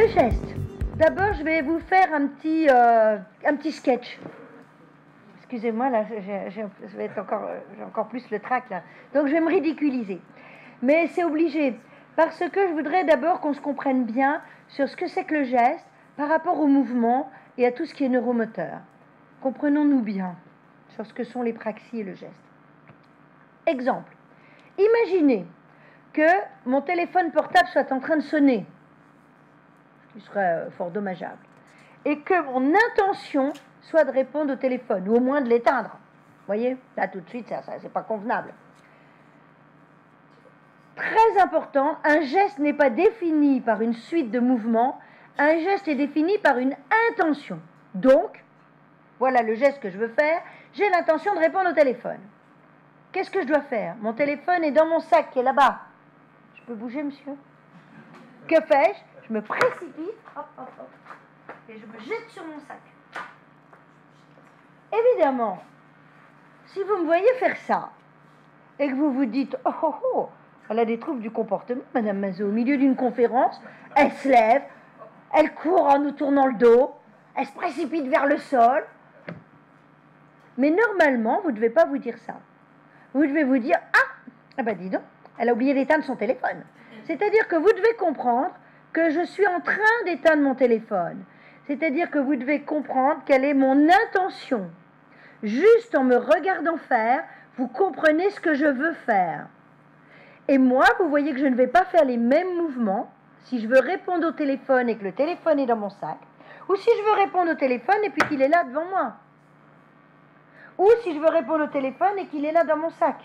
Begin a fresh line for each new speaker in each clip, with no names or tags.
Le geste. D'abord, je vais vous faire un petit sketch. Excusez-moi, là, j'ai encore plus le trac, là. Donc, je vais me ridiculiser. Mais c'est obligé, parce que je voudrais d'abord qu'on se comprenne bien sur ce que c'est que le geste par rapport au mouvement et à tout ce qui est neuromoteur. Comprenons-nous bien sur ce que sont les praxies et le geste. Exemple. Imaginez que mon téléphone portable soit en train de sonner, ce qui serait fort dommageable, et que mon intention soit de répondre au téléphone, ou au moins de l'éteindre. Vous voyez, là tout de suite, ça c'est pas convenable. Très important, un geste n'est pas défini par une suite de mouvements, un geste est défini par une intention. Donc, voilà le geste que je veux faire, j'ai l'intention de répondre au téléphone. Qu'est-ce que je dois faire? Mon téléphone est dans mon sac qui est là-bas. Je peux bouger, monsieur? Que fais-je? Je me précipite, hop, hop, hop, et je me jette sur mon sac. Évidemment, si vous me voyez faire ça, et que vous vous dites, oh, oh, oh, elle a des troubles du comportement, Madame Mazot, au milieu d'une conférence, elle se lève, elle court en nous tournant le dos, elle se précipite vers le sol. Mais normalement, vous ne devez pas vous dire ça. Vous devez vous dire, ah ben dis donc, elle a oublié d'éteindre son téléphone. C'est-à-dire que vous devez comprendre que je suis en train d'éteindre mon téléphone. C'est-à-dire que vous devez comprendre quelle est mon intention. Juste en me regardant faire, vous comprenez ce que je veux faire. Et moi, vous voyez que je ne vais pas faire les mêmes mouvements si je veux répondre au téléphone et que le téléphone est dans mon sac, ou si je veux répondre au téléphone et puis qu'il est là devant moi. Ou si je veux répondre au téléphone et qu'il est là dans mon sac.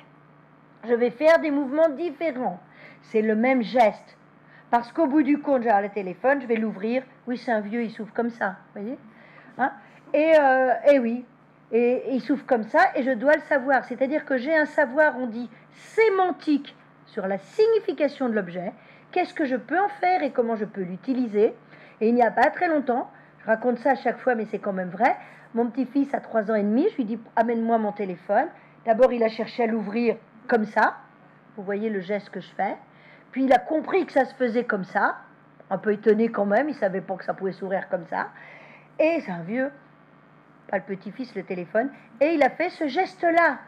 Je vais faire des mouvements différents. C'est le même geste. Parce qu'au bout du compte, j'ai le téléphone, je vais l'ouvrir. Oui, c'est un vieux, il souffle comme ça. Vous voyez, hein? Et oui. Et il souffle comme ça, et je dois le savoir. C'est-à-dire que j'ai un savoir, on dit, sémantique sur la signification de l'objet. Qu'est-ce que je peux en faire et comment je peux l'utiliser? Et il n'y a pas très longtemps, je raconte ça à chaque fois, mais c'est quand même vrai, mon petit-fils a 3 ans et demi, je lui dis, amène-moi mon téléphone. D'abord, il a cherché à l'ouvrir comme ça. Vous voyez le geste que je fais. Puis il a compris que ça se faisait comme ça. Un peu étonné quand même, il ne savait pas que ça pouvait s'ouvrir comme ça. Et c'est un vieux, pas le petit-fils, le téléphone. Et il a fait ce geste-là.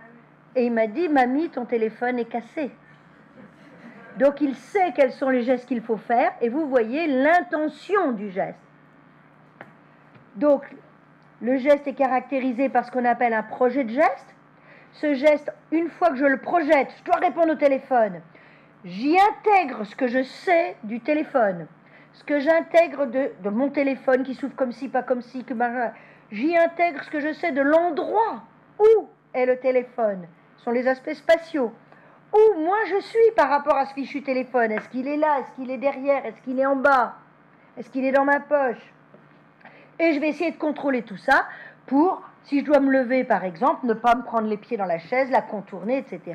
Et il m'a dit, mamie, ton téléphone est cassé. Donc il sait quels sont les gestes qu'il faut faire. Et vous voyez l'intention du geste. Donc, le geste est caractérisé par ce qu'on appelle un projet de geste. Ce geste, une fois que je le projette, je dois répondre au téléphone. J'y intègre ce que je sais du téléphone, ce que j'intègre de mon téléphone qui s'ouvre comme ci, pas comme ci, j'y intègre ce que je sais de l'endroit où est le téléphone. Ce sont les aspects spatiaux. Où moi je suis par rapport à ce fichu téléphone. Est-ce qu'il est là? Est-ce qu'il est derrière? Est-ce qu'il est en bas? Est-ce qu'il est dans ma poche? Et je vais essayer de contrôler tout ça pour, si je dois me lever par exemple, ne pas me prendre les pieds dans la chaise, la contourner, etc.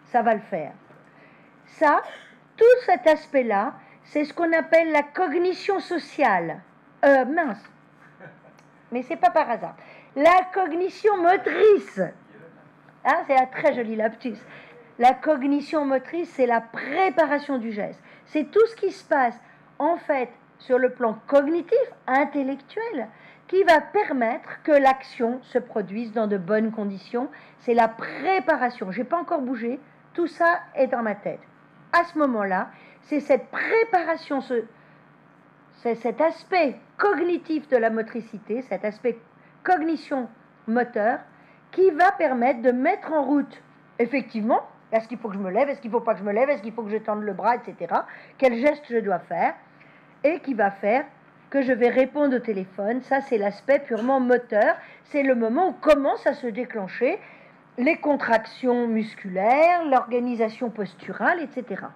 Ça va le faire. Ça, tout cet aspect-là, c'est ce qu'on appelle la cognition sociale. Mais c'est pas par hasard. La cognition motrice. Hein, c'est un très joli lapsus. La cognition motrice, c'est la préparation du geste. C'est tout ce qui se passe, en fait, sur le plan cognitif, intellectuel, qui va permettre que l'action se produise dans de bonnes conditions. C'est la préparation. Je n'ai pas encore bougé. Tout ça est dans ma tête. À ce moment-là, c'est cette préparation, c'est cet aspect cognitif de la motricité, cet aspect cognition moteur, qui va permettre de mettre en route, effectivement, est-ce qu'il faut que je me lève, est-ce qu'il ne faut pas que je me lève, est-ce qu'il faut que je tende le bras, etc. Quel geste je dois faire, et qui va faire que je vais répondre au téléphone. Ça, c'est l'aspect purement moteur. C'est le moment où commence à se déclencher les contractions musculaires, l'organisation posturale, etc.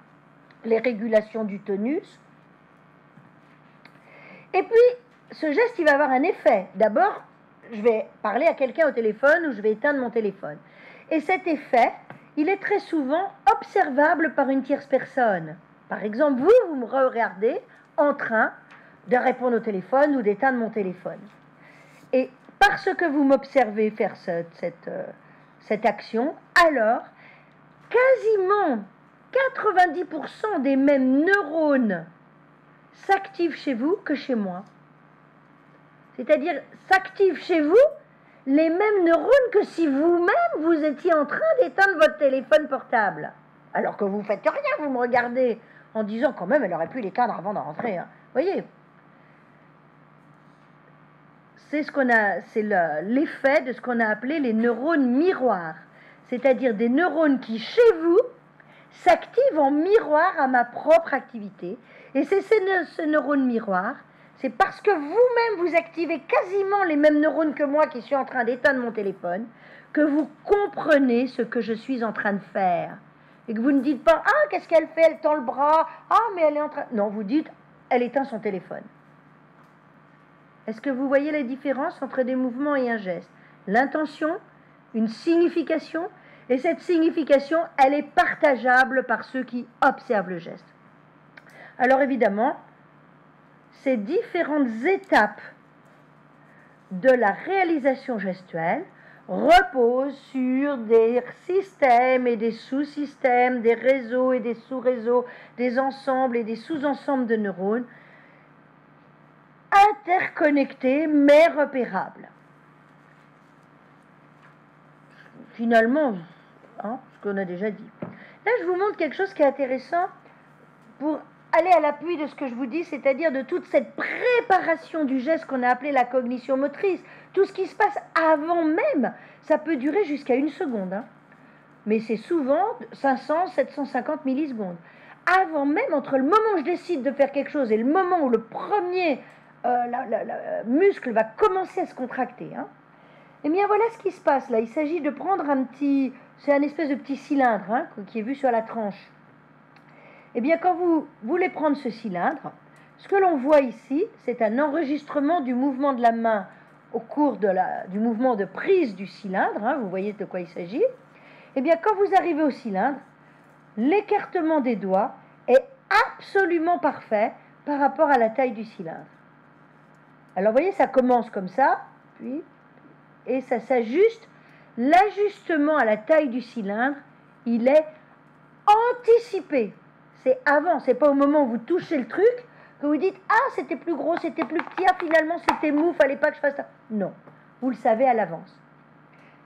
Les régulations du tonus. Et puis, ce geste, il va avoir un effet. D'abord, je vais parler à quelqu'un au téléphone ou je vais éteindre mon téléphone. Et cet effet, il est très souvent observable par une tierce personne. Par exemple, vous me regardez en train de répondre au téléphone ou d'éteindre mon téléphone. Et parce que vous m'observez faire cette action, alors, quasiment 90% des mêmes neurones s'activent chez vous que chez moi. C'est-à-dire, s'activent chez vous les mêmes neurones que si vous-même vous étiez en train d'éteindre votre téléphone portable. Alors que vous ne faites rien, vous me regardez en disant quand même, elle aurait pu l'éteindre avant de rentrer. Hein. Vous voyez, c'est l'effet de ce qu'on a appelé les neurones miroirs. C'est-à-dire des neurones qui, chez vous, s'activent en miroir à ma propre activité. Et c'est ce neurone miroir, c'est parce que vous-même vous activez quasiment les mêmes neurones que moi qui suis en train d'éteindre mon téléphone, que vous comprenez ce que je suis en train de faire. Et que vous ne dites pas, ah, qu'est-ce qu'elle fait, elle tend le bras, ah, mais elle est en train... Non, vous dites, elle éteint son téléphone. Est-ce que vous voyez la différence entre des mouvements et un geste? L'intention, une signification, et cette signification, elle est partageable par ceux qui observent le geste. Alors évidemment, ces différentes étapes de la réalisation gestuelle reposent sur des systèmes et des sous-systèmes, des réseaux et des sous-réseaux, des ensembles et des sous-ensembles de neurones interconnectés mais repérables. Finalement, hein, ce qu'on a déjà dit. Là, je vous montre quelque chose qui est intéressant pour aller à l'appui de ce que je vous dis, c'est-à-dire de toute cette préparation du geste qu'on a appelé la cognition motrice. Tout ce qui se passe avant même, ça peut durer jusqu'à 1 seconde. Hein. Mais c'est souvent 500, 750 millisecondes. Avant même, entre le moment où je décide de faire quelque chose et le moment où le premier muscle va commencer à se contracter, hein, eh bien voilà ce qui se passe là. Il s'agit de prendre un petit... C'est un espèce de petit cylindre hein, qui est vu sur la tranche. Eh bien, quand vous voulez prendre ce cylindre, ce que l'on voit ici, c'est un enregistrement du mouvement de la main au cours du mouvement de prise du cylindre. Hein, vous voyez de quoi il s'agit. Eh bien, quand vous arrivez au cylindre, l'écartement des doigts est absolument parfait par rapport à la taille du cylindre. Alors, vous voyez, ça commence comme ça, puis, et ça s'ajuste. L'ajustement à la taille du cylindre, il est anticipé. C'est avant, c'est pas au moment où vous touchez le truc que vous dites « Ah, c'était plus gros, c'était plus petit, ah, finalement c'était mou, fallait pas que je fasse ça. » Non, vous le savez à l'avance.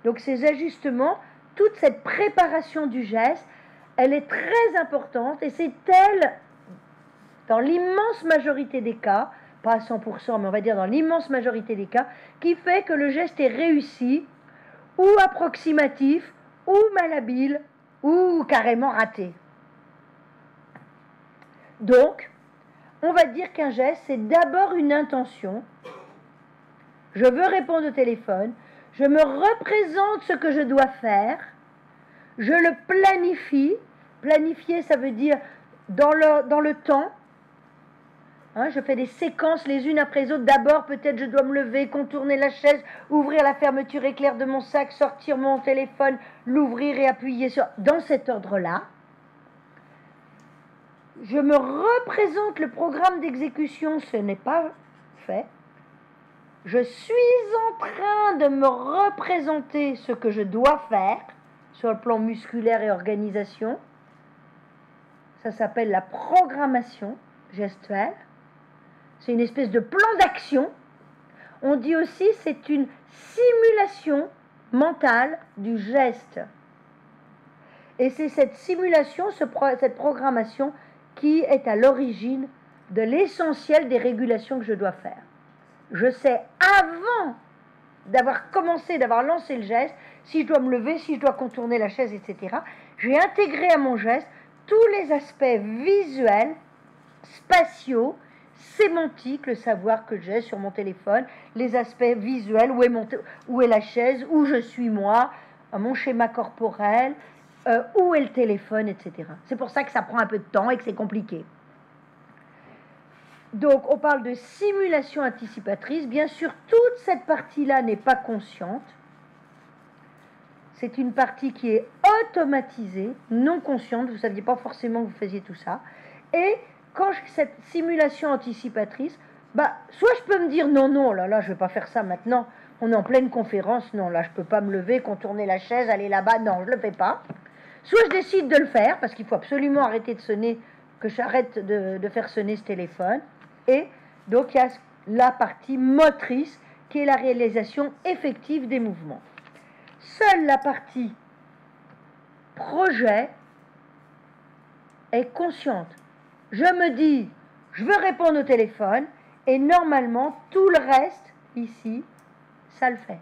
Donc ces ajustements, toute cette préparation du geste, elle est très importante et c'est elle, dans l'immense majorité des cas, pas à 100%, mais on va dire dans l'immense majorité des cas, qui fait que le geste est réussi, ou approximatif, ou malhabile, ou carrément raté. Donc, on va dire qu'un geste, c'est d'abord une intention. Je veux répondre au téléphone, je me représente ce que je dois faire, je le planifie. Planifier, ça veut dire dans le temps. Hein, je fais des séquences les unes après les autres. D'abord, peut-être je dois me lever, contourner la chaise, ouvrir la fermeture éclair de mon sac, sortir mon téléphone, l'ouvrir et appuyer sur... Dans cet ordre-là, je me représente le programme d'exécution, ce n'est pas fait. Je suis en train de me représenter ce que je dois faire sur le plan musculaire et organisation. Ça s'appelle la programmation gestuelle. C'est une espèce de plan d'action. On dit aussi c'est une simulation mentale du geste. Et c'est cette simulation, cette programmation qui est à l'origine de l'essentiel des régulations que je dois faire. Je sais avant d'avoir lancé le geste, si je dois me lever, si je dois contourner la chaise, etc. J'ai intégré à mon geste tous les aspects visuels, spatiaux, sémantiques, le savoir que j'ai sur mon téléphone, les aspects visuels, où est la chaise, où je suis moi, mon schéma corporel, où est le téléphone, etc. C'est pour ça que ça prend un peu de temps et que c'est compliqué. Donc, on parle de simulation anticipatrice. Bien sûr, toute cette partie-là n'est pas consciente. C'est une partie qui est automatisée, non consciente. Vous ne saviez pas forcément que vous faisiez tout ça. Et quand cette simulation anticipatrice, soit je peux me dire non, là, je ne vais pas faire ça maintenant. On est en pleine conférence. Non, là, je ne peux pas me lever, contourner la chaise, aller là-bas. Non, je ne le fais pas. Soit je décide de le faire, parce qu'il faut absolument arrêter de sonner, que j'arrête de faire sonner ce téléphone. Et donc il y a la partie motrice qui est la réalisation effective des mouvements. Seule la partie projet est consciente. Je me dis, je veux répondre au téléphone, et normalement, tout le reste, ici, ça le fait.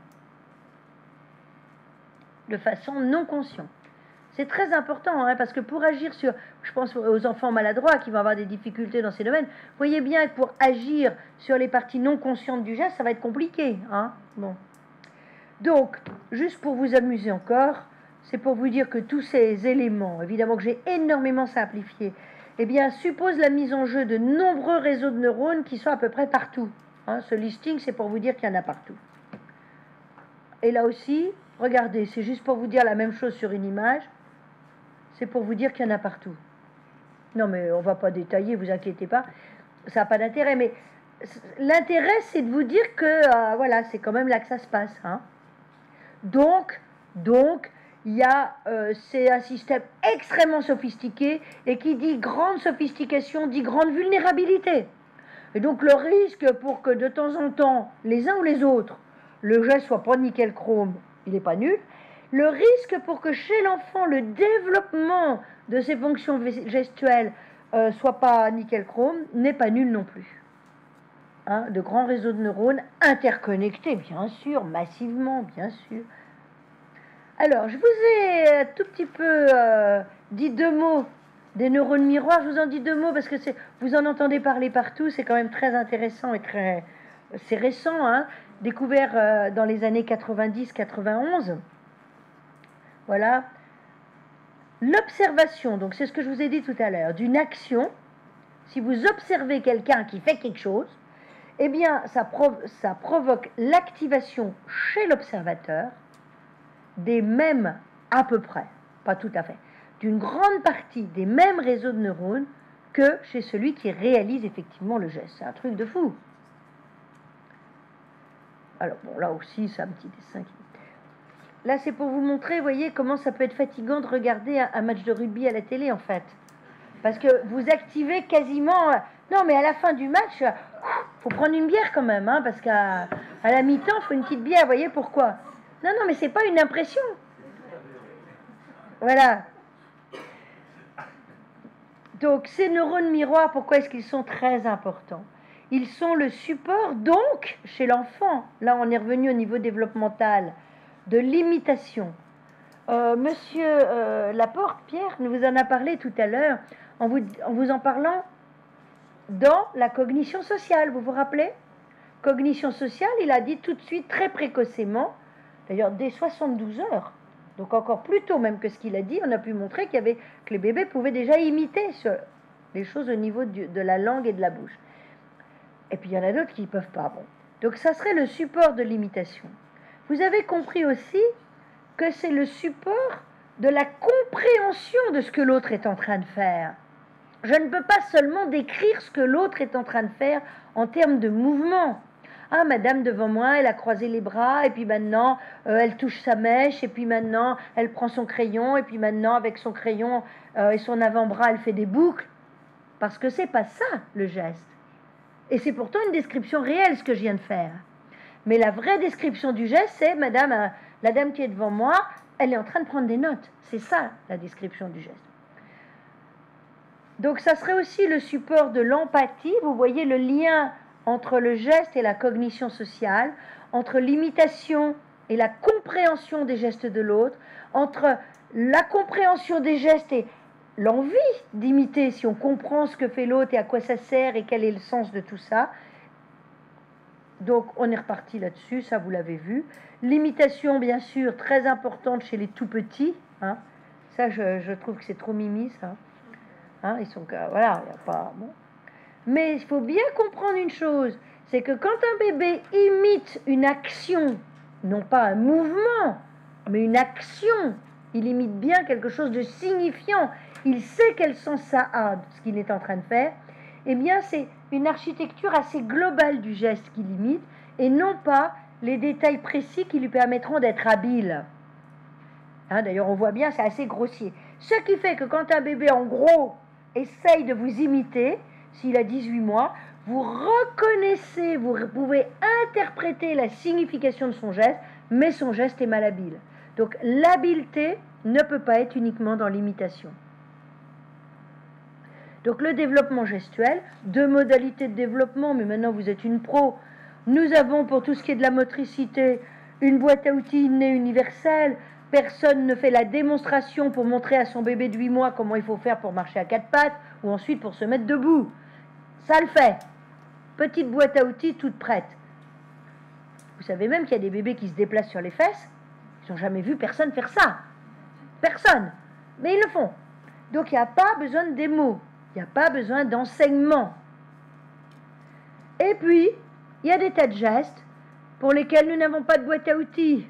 De façon non consciente. C'est très important, hein, parce que pour agir sur, je pense aux enfants maladroits qui vont avoir des difficultés dans ces domaines, voyez bien que pour agir sur les parties non conscientes du geste, ça va être compliqué. Hein. Bon. Donc, juste pour vous amuser encore, c'est pour vous dire que tous ces éléments, évidemment que j'ai énormément simplifié, eh bien, supposent la mise en jeu de nombreux réseaux de neurones qui sont à peu près partout. Hein, ce listing, c'est pour vous dire qu'il y en a partout. Et là aussi, regardez, c'est juste pour vous dire la même chose sur une image, c'est pour vous dire qu'il y en a partout. Non, mais on ne va pas détailler, vous inquiétez pas, ça n'a pas d'intérêt, mais l'intérêt, c'est de vous dire que, voilà, c'est quand même là que ça se passe. Hein. Donc, il y a, c'est un système extrêmement sophistiqué, et qui dit grande sophistication, dit grande vulnérabilité. Et donc le risque pour que de temps en temps, les uns ou les autres, le geste soit pas nickel chrome, il n'est pas nul. Le risque pour que chez l'enfant, le développement de ses fonctions gestuelles soit pas nickel chrome n'est pas nul non plus. Hein, de grands réseaux de neurones interconnectés, bien sûr, massivement, bien sûr. Alors, je vous ai un tout petit peu dit deux mots des neurones miroirs. Je vous en dis deux mots parce que vous en entendez parler partout. C'est quand même très intéressant et c'est récent, hein, découvert dans les années 90-91. Voilà. L'observation, donc c'est ce que je vous ai dit tout à l'heure, d'une action. Si vous observez quelqu'un qui fait quelque chose, eh bien, ça provoque l'activation chez l'observateur des mêmes, à peu près, pas tout à fait, d'une grande partie des mêmes réseaux de neurones que chez celui qui réalise effectivement le geste. C'est un truc de fou. Alors, bon, là aussi, c'est un petit dessin qui... Là, c'est pour vous montrer, vous voyez, comment ça peut être fatigant de regarder un match de rugby à la télé, en fait. Parce que vous activez quasiment... Non, mais à la fin du match, faut prendre une bière quand même, hein, parce qu'à la mi-temps, il faut une petite bière, vous voyez pourquoi? Non, mais c'est pas une impression. Voilà. Donc, ces neurones miroirs, pourquoi est-ce qu'ils sont très importants? Ils sont le support, donc, chez l'enfant, là on est revenu au niveau développemental, de l'imitation. Monsieur Laporte, Pierre, nous vous en a parlé tout à l'heure, en vous en parlant dans la cognition sociale, vous vous rappelez? Cognition sociale, il a dit tout de suite, très précocement, d'ailleurs dès 72 heures, donc encore plus tôt même que ce qu'il a dit, on a pu montrer que les bébés pouvaient déjà imiter les choses au niveau de la langue et de la bouche. Et puis il y en a d'autres qui ne peuvent pas. Bon. Donc ça serait le support de l'imitation. Vous avez compris aussi que c'est le support de la compréhension de ce que l'autre est en train de faire. Je ne peux pas seulement décrire ce que l'autre est en train de faire en termes de mouvement. Ah, madame devant moi, elle a croisé les bras, et puis maintenant, elle touche sa mèche, et puis maintenant, elle prend son crayon, et puis maintenant, avec son crayon et son avant-bras, elle fait des boucles. Parce que c'est pas ça, le geste. Et c'est pourtant une description réelle, ce que je viens de faire. Mais la vraie description du geste, c'est, madame, la dame qui est devant moi, elle est en train de prendre des notes. C'est ça, la description du geste. Donc, ça serait aussi le support de l'empathie. Vous voyez le lien entre le geste et la cognition sociale, entre l'imitation et la compréhension des gestes de l'autre, entre la compréhension des gestes et l'envie d'imiter, si on comprend ce que fait l'autre et à quoi ça sert et quel est le sens de tout ça. Donc, on est reparti là-dessus, ça vous l'avez vu. L'imitation, bien sûr, très importante chez les tout-petits. Hein. Ça, je trouve que c'est trop mimi, ça. Hein, ils sont... Voilà, il n'y a pas... Bon. Mais il faut bien comprendre une chose, c'est que quand un bébé imite une action, non pas un mouvement, mais une action, il imite bien quelque chose de signifiant, il sait quel sens ça a, ce qu'il est en train de faire, eh bien c'est une architecture assez globale du geste qu'il imite, et non pas les détails précis qui lui permettront d'être habile. Hein, d'ailleurs, on voit bien, c'est assez grossier. Ce qui fait que quand un bébé, en gros, essaye de vous imiter, s'il a 18 mois, vous reconnaissez, vous pouvez interpréter la signification de son geste, mais son geste est malhabile. Donc l'habileté ne peut pas être uniquement dans l'imitation. Donc le développement gestuel, deux modalités de développement, mais maintenant vous êtes une pro. Nous avons pour tout ce qui est de la motricité une boîte à outils innée universelle. Personne ne fait la démonstration pour montrer à son bébé de 8 mois comment il faut faire pour marcher à 4 pattes ou ensuite pour se mettre debout. Ça le fait. Petite boîte à outils toute prête. Vous savez même qu'il y a des bébés qui se déplacent sur les fesses. Ils n'ont jamais vu personne faire ça. Personne. Mais ils le font. Donc il n'y a pas besoin de démo. Il n'y a pas besoin d'enseignement. Et puis, il y a des tas de gestes pour lesquels nous n'avons pas de boîte à outils.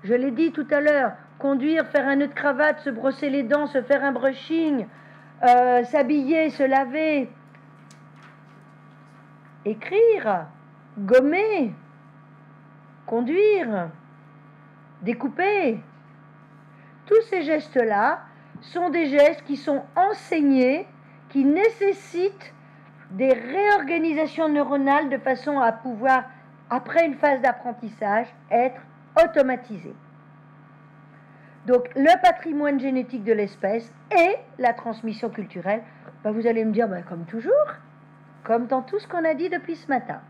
Je l'ai dit tout à l'heure, conduire, faire un nœud de cravate, se brosser les dents, se faire un brushing, s'habiller, se laver, écrire, gommer, conduire, découper. Tous ces gestes-là sont des gestes qui sont enseignés, qui nécessitent des réorganisations neuronales de façon à pouvoir, après une phase d'apprentissage, être automatisés. Donc le patrimoine génétique de l'espèce et la transmission culturelle, vous allez me dire, comme toujours, comme dans tout ce qu'on a dit depuis ce matin.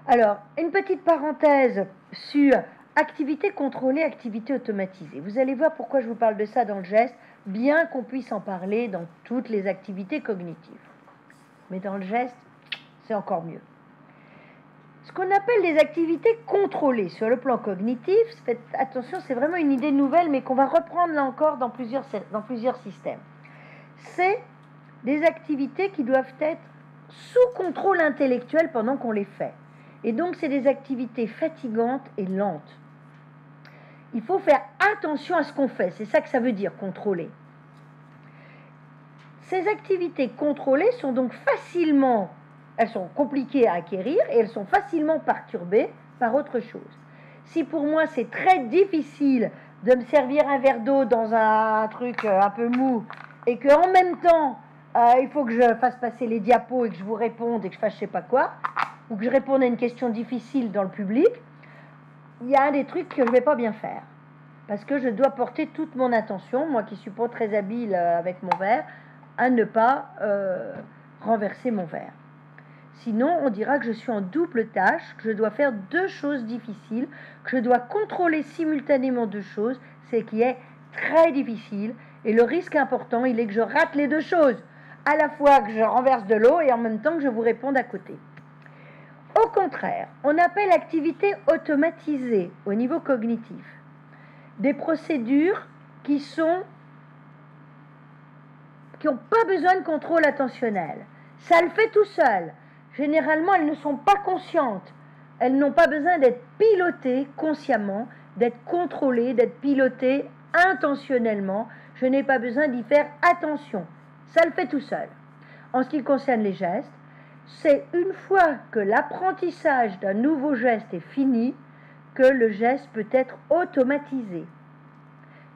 Alors, une petite parenthèse sur activité contrôlée, activité automatisée. Vous allez voir pourquoi je vous parle de ça dans le geste, bien qu'on puisse en parler dans toutes les activités cognitives. Mais dans le geste, c'est encore mieux. Ce qu'on appelle les activités contrôlées sur le plan cognitif, faites attention, c'est vraiment une idée nouvelle, mais qu'on va reprendre là encore dans plusieurs systèmes. C'est des activités qui doivent être sous contrôle intellectuel pendant qu'on les fait. Et donc, c'est des activités fatigantes et lentes. Il faut faire attention à ce qu'on fait, c'est ça que ça veut dire, contrôler. Ces activités contrôlées sont donc facilement, elles sont compliquées à acquérir et elles sont facilement perturbées par autre chose. Si pour moi c'est très difficile de me servir un verre d'eau dans un truc un peu mou et qu'en même temps il faut que je fasse passer les diapos et que je vous réponde et que je fasse je sais pas quoi, ou que je réponde à une question difficile dans le public, il y a des trucs que je ne vais pas bien faire. Parce que je dois porter toute mon attention, moi qui suis pas très habile avec mon verre, à ne pas renverser mon verre. Sinon, on dira que je suis en double tâche, que je dois faire deux choses difficiles, que je dois contrôler simultanément deux choses, c'est qui est très difficile. Et le risque important, il est que je rate les deux choses. À la fois que je renverse de l'eau et en même temps que je vous réponde à côté. Au contraire, on appelle activité automatisée au niveau cognitif des procédures qui n'ont pas besoin de contrôle attentionnel. Ça le fait tout seul. Généralement, elles ne sont pas conscientes. Elles n'ont pas besoin d'être pilotées consciemment, d'être contrôlées, d'être pilotées intentionnellement. Je n'ai pas besoin d'y faire attention. Ça le fait tout seul. En ce qui concerne les gestes, c'est une fois que l'apprentissage d'un nouveau geste est fini que le geste peut être automatisé.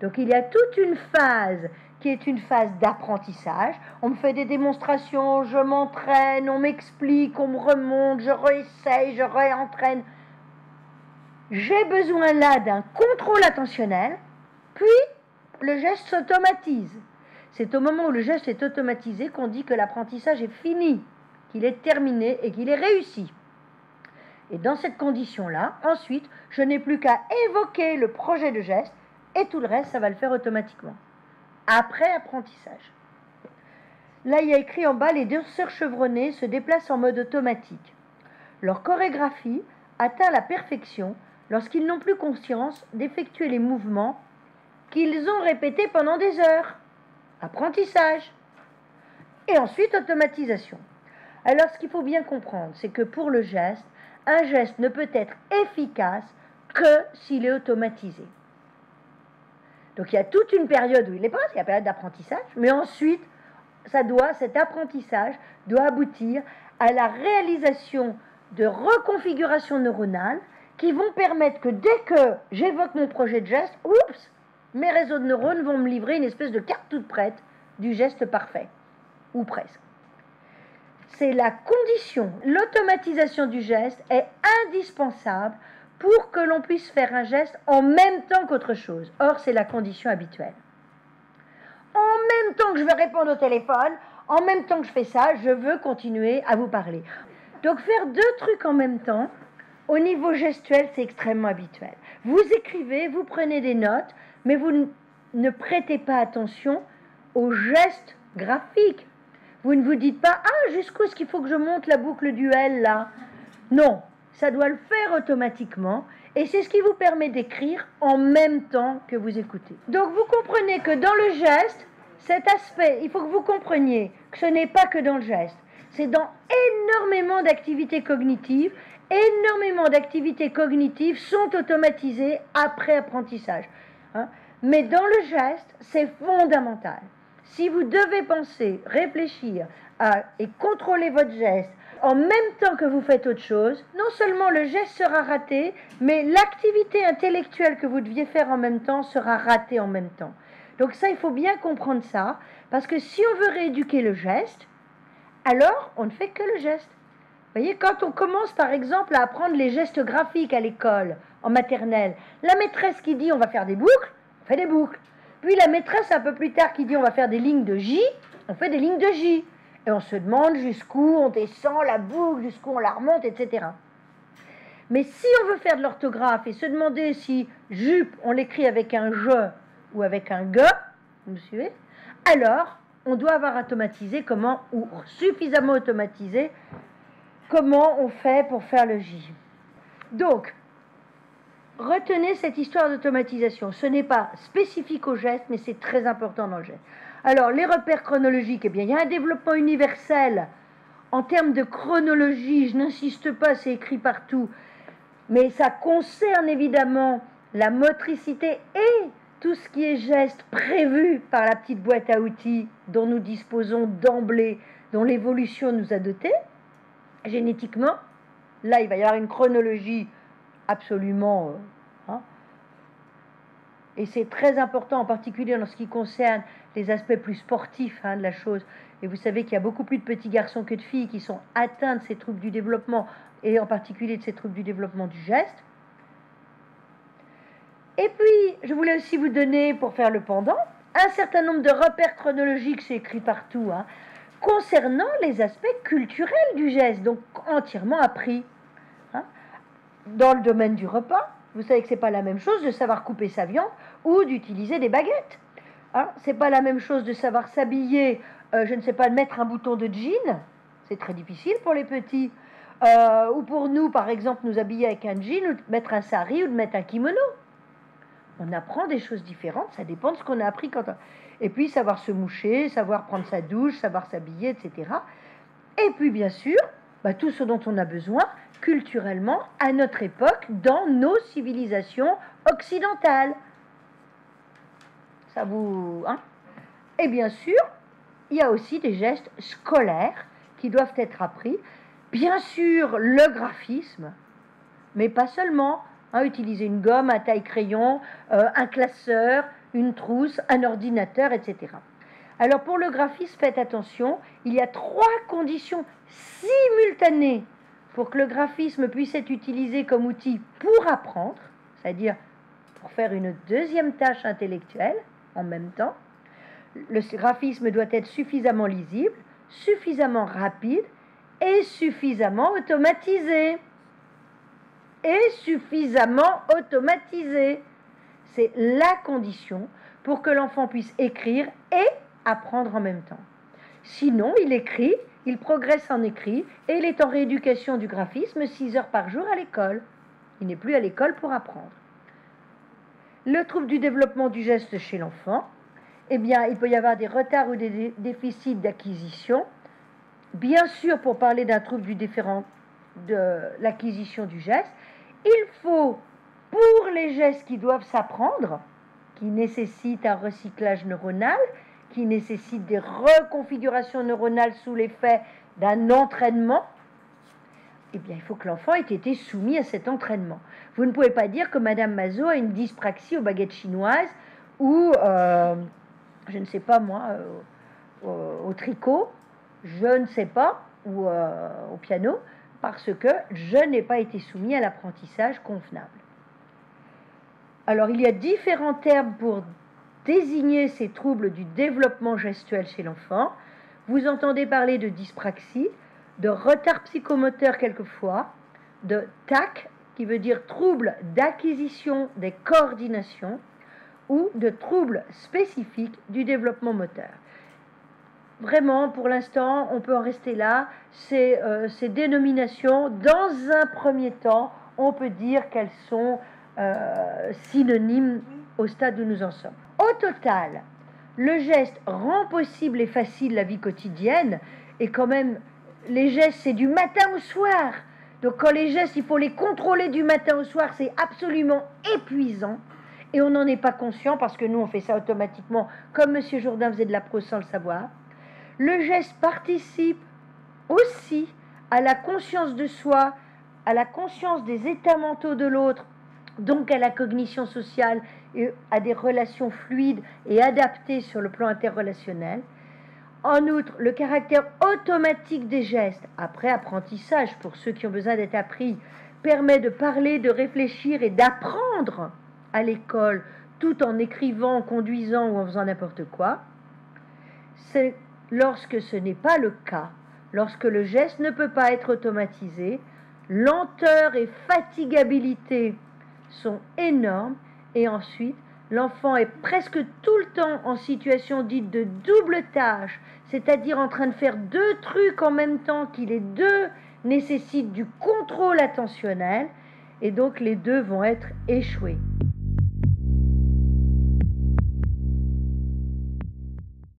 Donc il y a toute une phase qui est une phase d'apprentissage. On me fait des démonstrations, je m'entraîne, on m'explique, on me remonte, je réessaye, je réentraîne. J'ai besoin là d'un contrôle attentionnel, puis le geste s'automatise. C'est au moment où le geste est automatisé qu'on dit que l'apprentissage est fini, qu'il est terminé et qu'il est réussi. Et dans cette condition-là, ensuite, je n'ai plus qu'à évoquer le projet de geste et tout le reste, ça va le faire automatiquement. Après apprentissage. Là, il y a écrit en bas, les danseurs chevronnés se déplacent en mode automatique. Leur chorégraphie atteint la perfection lorsqu'ils n'ont plus conscience d'effectuer les mouvements qu'ils ont répétés pendant des heures. Apprentissage. Et ensuite, automatisation. Alors, ce qu'il faut bien comprendre, c'est que pour le geste, un geste ne peut être efficace que s'il est automatisé. Donc il y a toute une période où il n'est pas, il y a la période d'apprentissage, mais ensuite, cet apprentissage doit aboutir à la réalisation de reconfigurations neuronales qui vont permettre que dès que j'évoque mon projet de geste, oups, mes réseaux de neurones vont me livrer une espèce de carte toute prête du geste parfait, ou presque. c'est la condition. L'automatisation du geste est indispensable pour que l'on puisse faire un geste en même temps qu'autre chose. Or, c'est la condition habituelle. En même temps que je veux répondre au téléphone, en même temps que je fais ça, je veux continuer à vous parler. Donc, faire deux trucs en même temps, au niveau gestuel, c'est extrêmement habituel. Vous écrivez, vous prenez des notes, mais vous ne prêtez pas attention aux gestes graphiques. Vous ne vous dites pas, ah, jusqu'où est-ce qu'il faut que je monte la boucle du L là? Non, ça doit le faire automatiquement et c'est ce qui vous permet d'écrire en même temps que vous écoutez. Donc vous comprenez que dans le geste, cet aspect, il faut que vous compreniez que ce n'est pas que dans le geste, c'est dans énormément d'activités cognitives. Énormément d'activités cognitives sont automatisées après apprentissage. Mais dans le geste, c'est fondamental. Si vous devez penser, réfléchir et contrôler votre geste en même temps que vous faites autre chose, non seulement le geste sera raté, mais l'activité intellectuelle que vous deviez faire en même temps sera ratée en même temps. Donc ça, il faut bien comprendre ça, parce que si on veut rééduquer le geste, alors on ne fait que le geste. Vous voyez, quand on commence par exemple à apprendre les gestes graphiques à l'école, en maternelle, la maîtresse qui dit on va faire des boucles, on fait des boucles. Puis la maîtresse un peu plus tard qui dit on va faire des lignes de J, on fait des lignes de J. Et on se demande jusqu'où on descend la boucle, jusqu'où on la remonte, etc. Mais si on veut faire de l'orthographe et se demander si jupe, on l'écrit avec un je ou avec un ge, vous me suivez? Alors, on doit avoir automatisé comment, ou suffisamment automatisé, comment on fait pour faire le J. Donc, retenez cette histoire d'automatisation. Ce n'est pas spécifique au geste, mais c'est très important dans le geste. Alors, les repères chronologiques, eh bien, il y a un développement universel. En termes de chronologie, je n'insiste pas, c'est écrit partout, mais ça concerne évidemment la motricité et tout ce qui est geste prévu par la petite boîte à outils dont nous disposons d'emblée, dont l'évolution nous a dotés, génétiquement. Là, il va y avoir une chronologie absolument... Et c'est très important, en particulier en ce qui concerne les aspects plus sportifs de la chose. Et vous savez qu'il y a beaucoup plus de petits garçons que de filles qui sont atteints de ces troubles du développement, et en particulier de ces troubles du développement du geste. Et puis, je voulais aussi vous donner, pour faire le pendant, un certain nombre de repères chronologiques, c'est écrit partout, concernant les aspects culturels du geste, donc entièrement appris. Dans le domaine du repas, vous savez que ce n'est pas la même chose de savoir couper sa viande ou d'utiliser des baguettes. C'est pas la même chose de savoir s'habiller, je ne sais pas, de mettre un bouton de jean, c'est très difficile pour les petits, ou pour nous, par exemple, nous habiller avec un jean, ou de mettre un sari, ou de mettre un kimono. On apprend des choses différentes, ça dépend de ce qu'on a appris quand on... Et puis savoir se moucher, savoir prendre sa douche, savoir s'habiller, etc. Et puis bien sûr, tout ce dont on a besoin culturellement à notre époque dans nos civilisations occidentales. Ça vous... Et bien sûr, il y a aussi des gestes scolaires qui doivent être appris. Bien sûr, le graphisme, mais pas seulement. Utiliser une gomme, un taille-crayon, un classeur, une trousse, un ordinateur, etc. Alors pour le graphisme, faites attention, il y a 3 conditions simultanées pour que le graphisme puisse être utilisé comme outil pour apprendre, c'est-à-dire pour faire une deuxième tâche intellectuelle en même temps. Le graphisme doit être suffisamment lisible, suffisamment rapide et suffisamment automatisé. C'est la condition pour que l'enfant puisse écrire et apprendre en même temps. Sinon, il écrit, il progresse en écrit et il est en rééducation du graphisme 6 heures par jour à l'école. Il n'est plus à l'école pour apprendre. Le trouble du développement du geste chez l'enfant, eh bien, il peut y avoir des retards ou des déficits d'acquisition. Bien sûr, pour parler d'un trouble du différent de l'acquisition du geste, il faut, pour les gestes qui doivent s'apprendre, qui nécessitent un recyclage neuronal, qui nécessitent des reconfigurations neuronales sous l'effet d'un entraînement, eh bien, il faut que l'enfant ait été soumis à cet entraînement. Vous ne pouvez pas dire que Madame Mazot a une dyspraxie aux baguettes chinoises ou, je ne sais pas moi, au tricot. Je ne sais pas. ou au piano parce que je n'ai pas été soumis à l'apprentissage convenable. Alors, il y a différents termes pour désigner ces troubles du développement gestuel chez l'enfant. Vous entendez parler de dyspraxie, de retard psychomoteur quelquefois, de TAC, qui veut dire trouble d'acquisition des coordinations, ou de troubles spécifiques du développement moteur. Vraiment, pour l'instant, on peut en rester là. Ces dénominations, dans un premier temps, on peut dire qu'elles sont synonymes au stade où nous en sommes. Au total, le geste rend possible et facile la vie quotidienne, et quand même, les gestes, c'est du matin au soir. Donc quand les gestes, il faut les contrôler du matin au soir, c'est absolument épuisant. Et on n'en est pas conscient parce que nous, on fait ça automatiquement, comme M. Jourdain faisait de la prose sans le savoir. Le geste participe aussi à la conscience de soi, à la conscience des états mentaux de l'autre, donc à la cognition sociale et à des relations fluides et adaptées sur le plan interrelationnel. En outre, le caractère automatique des gestes, après apprentissage pour ceux qui ont besoin d'être appris, permet de parler, de réfléchir et d'apprendre à l'école tout en écrivant, en conduisant ou en faisant n'importe quoi. C'est lorsque ce n'est pas le cas, lorsque le geste ne peut pas être automatisé, lenteur et fatigabilité sont énormes et ensuite l'enfant est presque tout le temps en situation dite de double tâche, c'est-à-dire en train de faire deux trucs en même temps qui les deux nécessitent du contrôle attentionnel et donc les deux vont être échoués.